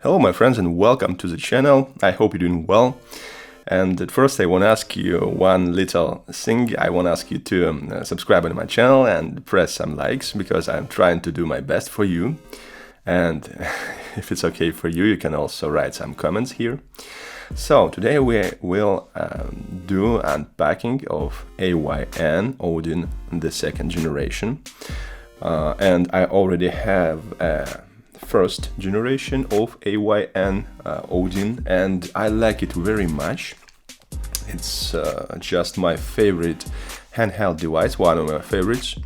Hello my friends and welcome to the channel. I hope you're doing well. And at first I want to ask you one little thing. I want to ask you to subscribe to my channel and press some likes because I'm trying to do my best for you. And if it's okay for you, you can also write some comments here. So today we will do unpacking of AYN Odin, the second generation. And I already have first generation of AYN Odin, and I like it very much. It's just my favorite handheld device, one of my favorites,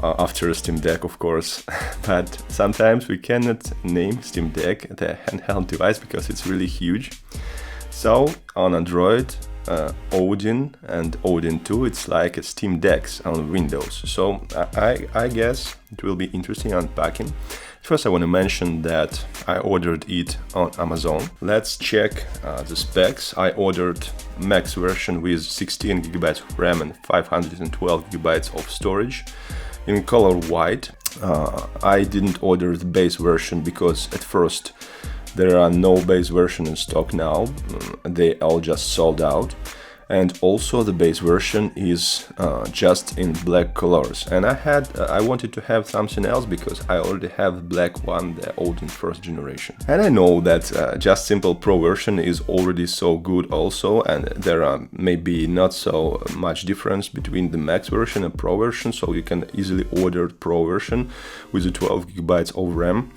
after Steam Deck of course. But sometimes we cannot name Steam Deck the handheld device because it's really huge. So on Android, Odin and Odin 2, it's like a Steam Deck on Windows. So I guess it will be interesting unpacking. First I want to mention that I ordered it on Amazon. Let's check the specs. I ordered max version with 16 GB of RAM and 512 GB of storage in color white. I didn't order the base version because at first there are no base version in stock now. They all just sold out. And also the base version is just in black colors. And I wanted to have something else because I already have the black one, the Odin first generation. And I know that just simple Pro version is already so good also, and there are maybe not so much difference between the max version and Pro version, so you can easily order Pro version with the 12 GB of RAM.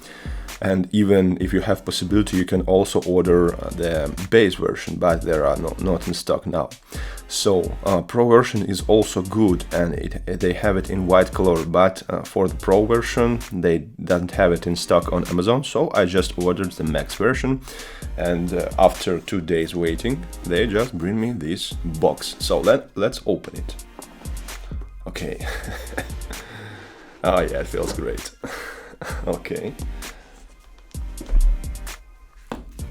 And even if you have possibility, you can also order the base version, but they are not in stock now. So Pro version is also good, and they have it in white color, but for the Pro version they don't have it in stock on Amazon. So I just ordered the max version, and after 2 days waiting, they just bring me this box. So let's open it. Okay. Oh yeah, it feels great. Okay.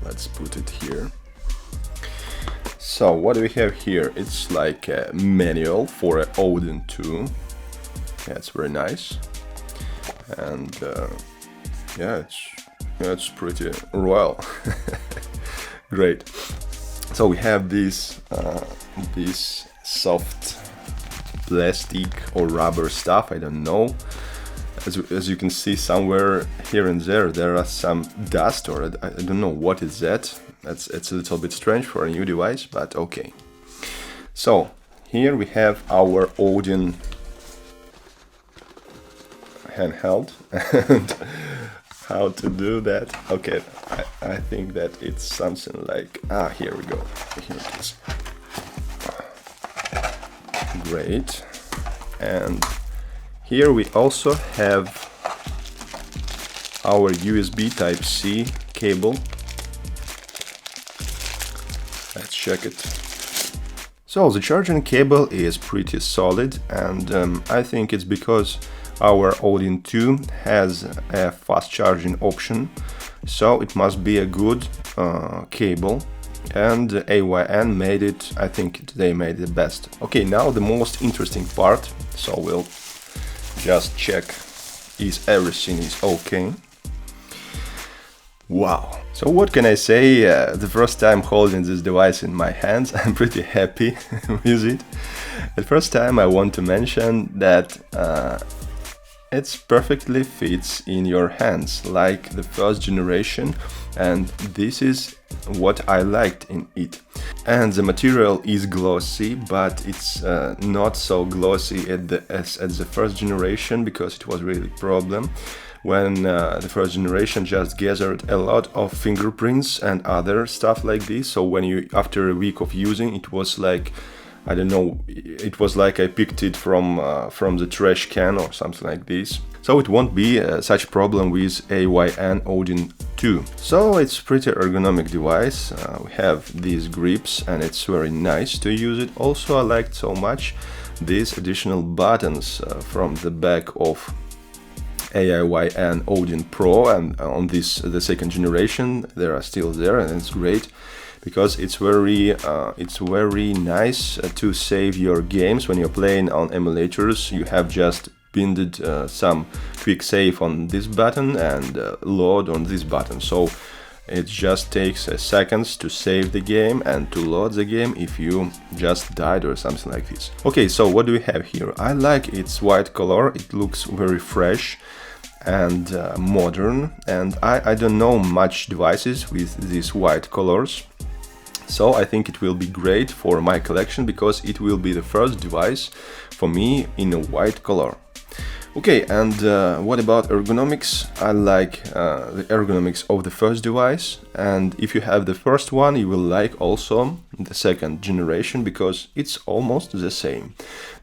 Let's put it here. So what do we have here? It's like a manual for an Odin 2. Yeah, it's very nice. And yeah, it's pretty royal. Great. So we have this soft plastic or rubber stuff, I don't know. As you can see, somewhere here and there are some dust, or I don't know what is that. It's a little bit strange for a new device, but okay. So here we have our Odin handheld, and how to do that. Okay, I think that it's something like, here we go. Here it is. Great. And here we also have our USB Type-C cable. Let's check it. So the charging cable is pretty solid, and I think it's because our Odin 2 has a fast charging option, so it must be a good cable. And AYN made it, I think they made it best. Okay, now the most interesting part, so we'll just check if everything is okay. Wow. So what can I say? The first time holding this device in my hands, I'm pretty happy with it. The first time I want to mention that it perfectly fits in your hands like the first generation, and this is what I liked in it. And the material is glossy, but it's not so glossy as the first generation, because it was really a problem when the first generation just gathered a lot of fingerprints and other stuff like this. So when you, after a week of using, it was like, I don't know, it was like I picked it from the trash can or something like this. So it won't be such problem with AYN Odin 2. So it's pretty ergonomic device. We have these grips and it's very nice to use it. Also I liked so much these additional buttons from the back of AYN Odin Pro, and on this the second generation they are still there, and it's great because it's very nice to save your games when you're playing on emulators. You have just pinned some quick save on this button and load on this button. So It just takes seconds to save the game and to load the game if you just died or something like this. Okay, so what do we have here? I like its white color. It looks very fresh and modern, and I don't know much devices with these white colors. So I think it will be great for my collection because it will be the first device for me in a white color. Okay, and what about ergonomics? I like the ergonomics of the first device, and if you have the first one, you will like also the second generation because it's almost the same.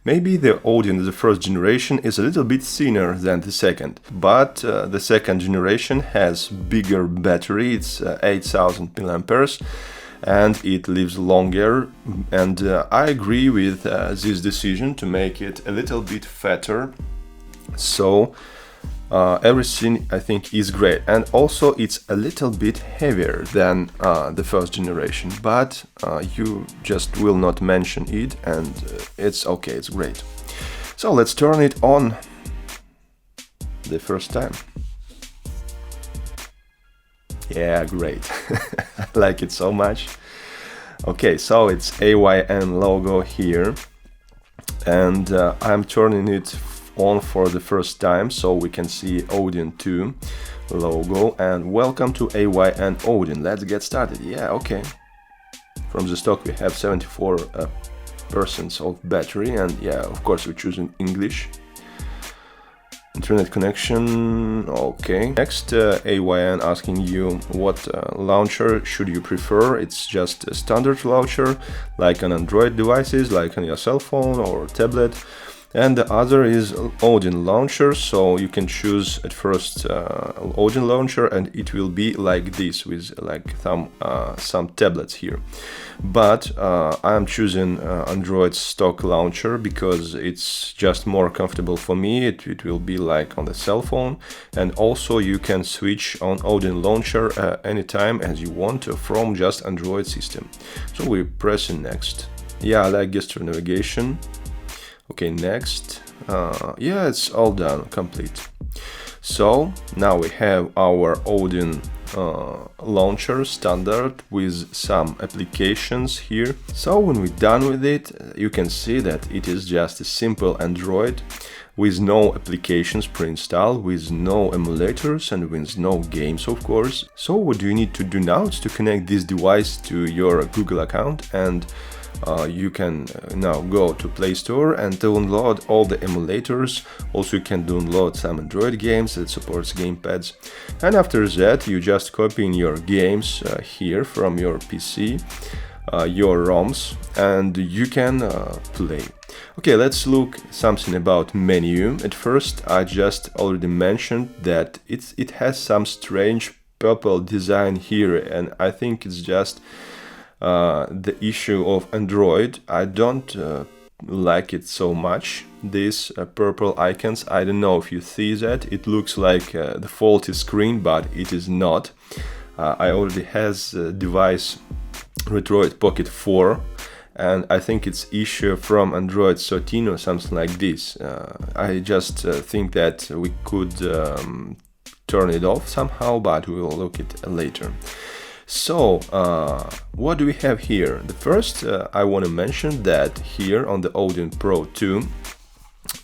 Maybe the Odin, the first generation, is a little bit thinner than the second, but the second generation has bigger battery. It's 8000 mAh. And it lives longer, and I agree with this decision to make it a little bit fatter. So everything I think is great, and also it's a little bit heavier than the first generation, but you just will not mention it, and it's okay, it's great. So let's turn it on the first time. Yeah, great. I like it so much. Okay, so it's AYN logo here, and I'm turning it on for the first time so we can see Odin 2 logo. And welcome to AYN Odin. Let's get started. Yeah, okay. From the stock we have 74% of battery, and yeah, of course we're choosing English. Internet connection, okay. Next, AYN asking you what launcher should you prefer. It's just a standard launcher, like on Android devices, like on your cell phone or tablet. And the other is Odin launcher, so you can choose at first Odin launcher, and it will be like this with like some tablets here. But I'm choosing Android stock launcher because it's just more comfortable for me. It will be like on the cell phone, and also you can switch on Odin launcher anytime as you want from just Android system. So we're pressing next. Yeah, I like gesture navigation. Okay, next. Yeah, it's all done, complete. So now we have our Odin launcher standard with some applications here. So when we're done with it, you can see that it is just a simple Android with no applications pre-installed, with no emulators, and with no games, of course. So what do you need to do now is to connect this device to your Google account, and you can now go to Play Store and download all the emulators. Also you can download some Android games that supports gamepads, and after that you just copy in your games here from your PC, your ROMs, and you can play. Okay, let's look something about menu. At first I just already mentioned that it has some strange purple design here, and I think it's just the issue of Android. I don't like it so much, these purple icons. I don't know if you see that. It looks like the faulty screen, but it is not. I already has a device Retroid Pocket 4, and I think it's issue from Android 13 or something like this. I just think that we could turn it off somehow, but we will look at it later. So, what do we have here? The first, I want to mention that here on the Odin Pro 2,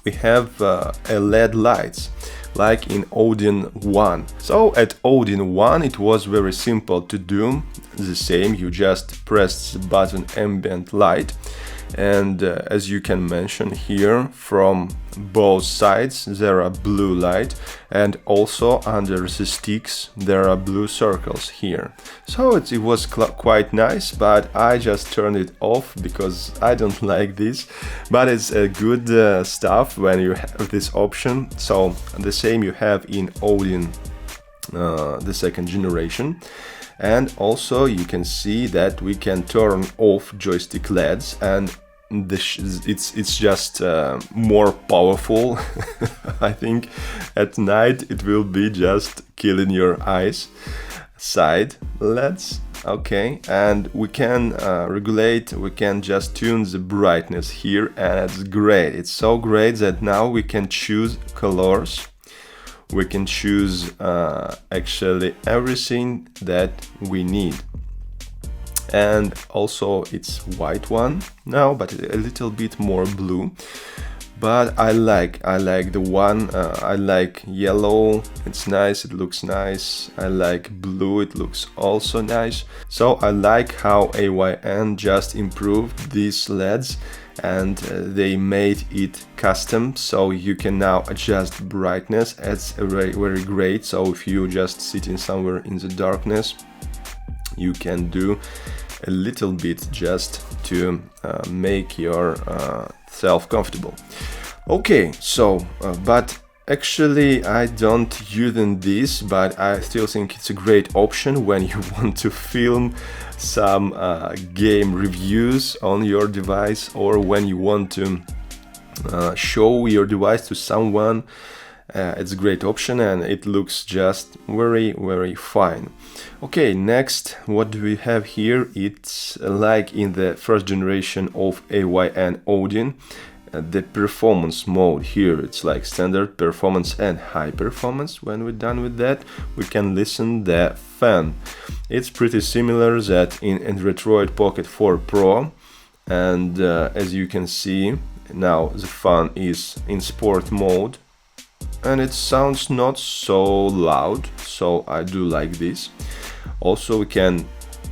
we have LED lights, like in Odin 1. So, at Odin 1, it was very simple to do the same. You just press the button Ambient Light, and as you can mention here, from both sides there are blue light, and also under the sticks there are blue circles here. So it was quite nice, but I just turned it off because I don't like this, but it's a good stuff when you have this option. So the same you have in Odin the second generation. And also you can see that we can turn off joystick LEDs, and it's just more powerful. I think at night it will be just killing your eyes. Side LEDs, okay, and we can regulate, we can just tune the brightness here, and it's great. It's so great that now we can choose colors we can choose actually everything that we need. And also it's white one now, but a little bit more blue. But I like the one, I like yellow, it's nice, it looks nice. I like blue, it looks also nice. So I like how AYN just improved these LEDs, and they made it custom, so you can now adjust brightness. It's very great. So if you just sitting somewhere in the darkness, you can do a little bit just to make your self comfortable. Okay, so but actually I don't use this, but I still think it's a great option when you want to film some game reviews on your device, or when you want to show your device to someone. It's a great option, and it looks just very fine. Okay, next, what do we have here? It's like in the first generation of AYN Odin, the performance mode. Here it's like standard, performance and high performance. When we're done with that, we can listen the fan. It's pretty similar that in Android Pocket 4 Pro, and as you can see now the fan is in sport mode, and it sounds not so loud, so I do like this. Also we can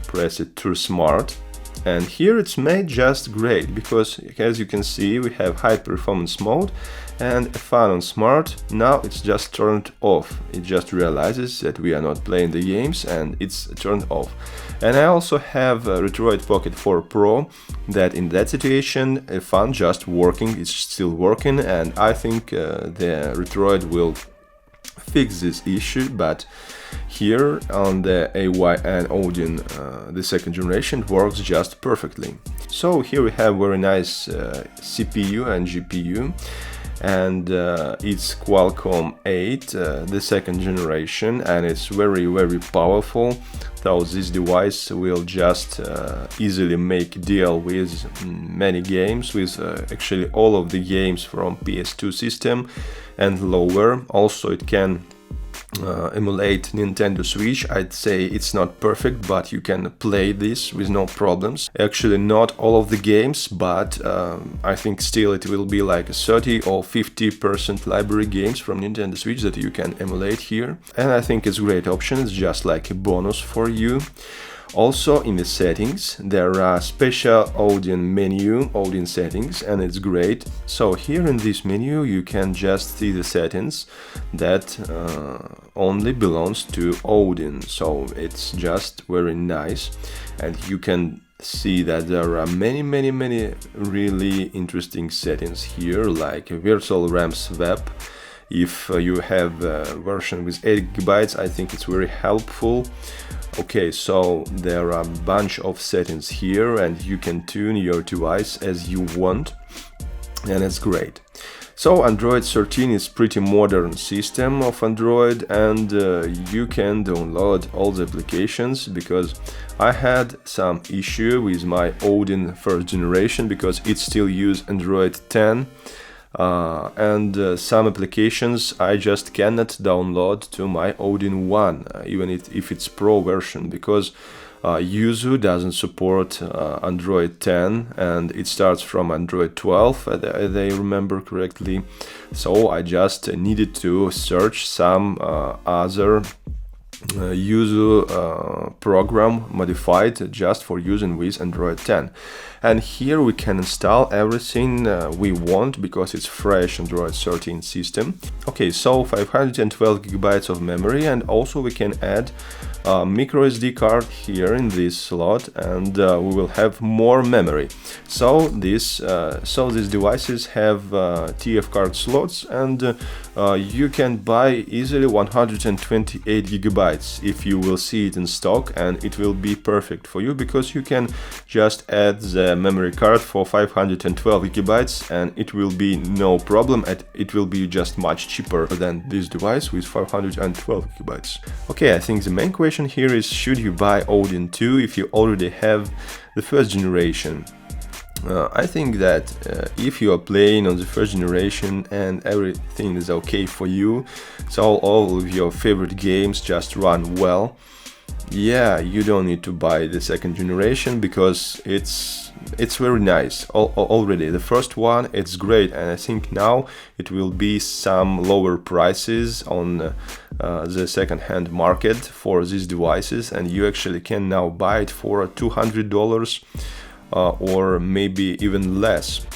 press it to smart, and here it's made just great, because as you can see we have high performance mode and a fan on smart. Now it's just turned off, it just realizes that we are not playing the games and it's turned off. And I also have a Retroid Pocket 4 Pro that in that situation a fan just working, it's still working, and I think the Retroid will fix this issue. But here on the AYN Odin, the second generation, works just perfectly. So here we have very nice CPU and GPU, and it's Qualcomm 8, the second generation, and it's very powerful. So this device will just easily make deal with many games, with actually all of the games from PS2 system and lower. Also it can emulate Nintendo Switch. I'd say it's not perfect, but you can play this with no problems. Actually not all of the games, but I think still it will be like a 30 or 50% library games from Nintendo Switch that you can emulate here, and I think it's a great option. It's just like a bonus for you. Also in the settings there are special Odin menu, Odin settings, and it's great. So here in this menu you can just see the settings that only belongs to Odin, so it's just very nice. And you can see that there are many really interesting settings here, like virtual RAM swap. If you have a version with 8 GB, I think it's very helpful. Okay, so there are a bunch of settings here, and you can tune your device as you want, and it's great. So Android 13 is pretty modern system of Android, and you can download all the applications, because I had some issue with my Odin first generation because it still use Android 10. And some applications I just cannot download to my Odin 1, even if it's Pro version, because Yuzu doesn't support Android 10, and it starts from Android 12, as I remember correctly. So I just needed to search some other Yuzu program modified just for using with Android 10. And here we can install everything we want, because it's fresh Android 13 system. Okay, so 512 GB of memory, and also we can add micro SD card here in this slot, and we will have more memory. So these devices have TF card slots, and you can buy easily 128 GB if you will see it in stock, and it will be perfect for you, because you can just add the memory card for 512 GB and it will be no problem, and it will be just much cheaper than this device with 512 GB. Okay, I think the main question here is, should you buy Odin 2 if you already have the first generation? I think that if you are playing on the first generation and everything is okay for you, so all of your favorite games just run well, yeah, you don't need to buy the second generation, because it's very nice already. The first one, it's great, and I think now it will be some lower prices on the second-hand market for these devices, and you actually can now buy it for $200 or maybe even less.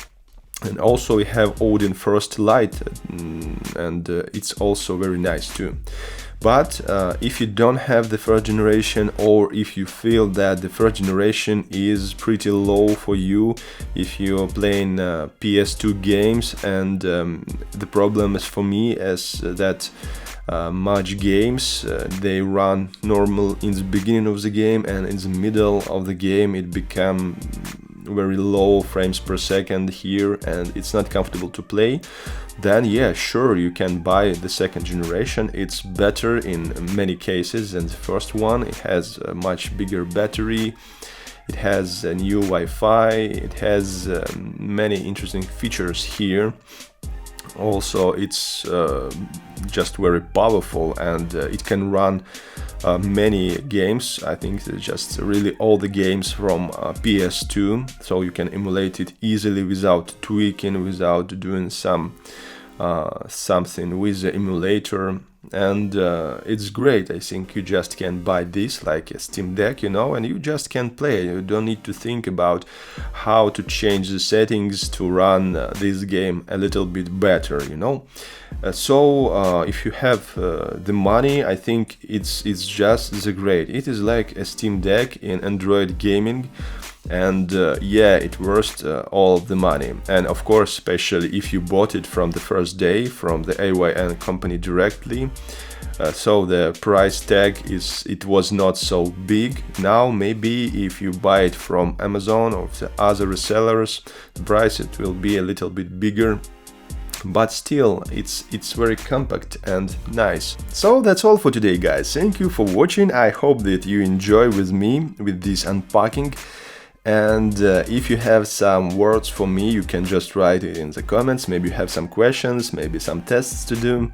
And also we have Odin First Light, and it's also very nice too. But if you don't have the first generation, or if you feel that the first generation is pretty low for you, if you're playing PS2 games, and the problem is for me is that much games they run normal in the beginning of the game, and in the middle of the game it become very low frames per second here, and it's not comfortable to play, then yeah, sure, you can buy the second generation. It's better in many cases than the first one. It has a much bigger battery, it has a new Wi-Fi, it has many interesting features here. Also, it's just very powerful, and it can run many games. I think just really all the games from PS2, so you can emulate it easily without tweaking, without doing something with the emulator. And it's great. I think you just can buy this like a Steam Deck, you know, and you just can play. You don't need to think about how to change the settings to run this game a little bit better, you know. So if you have the money, I think it's just the great. It is like a Steam Deck in Android gaming, and yeah, it worth all of the money. And of course, especially if you bought it from the first day from the AYN company directly, so the price tag it was not so big. Now maybe if you buy it from Amazon or the other resellers, the price it will be a little bit bigger. But still, it's very compact and nice. So that's all for today, guys. Thank you for watching. I hope that you enjoy with me with this unpacking. And if you have some words for me, you can just write it in the comments. Maybe you have some questions, maybe some tests to do.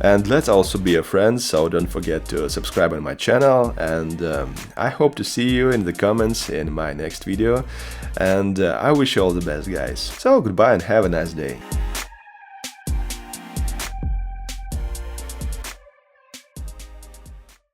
And let's also be a friend, so don't forget to subscribe on my channel. And I hope to see you in the comments in my next video. And I wish you all the best, guys. So goodbye and have a nice day.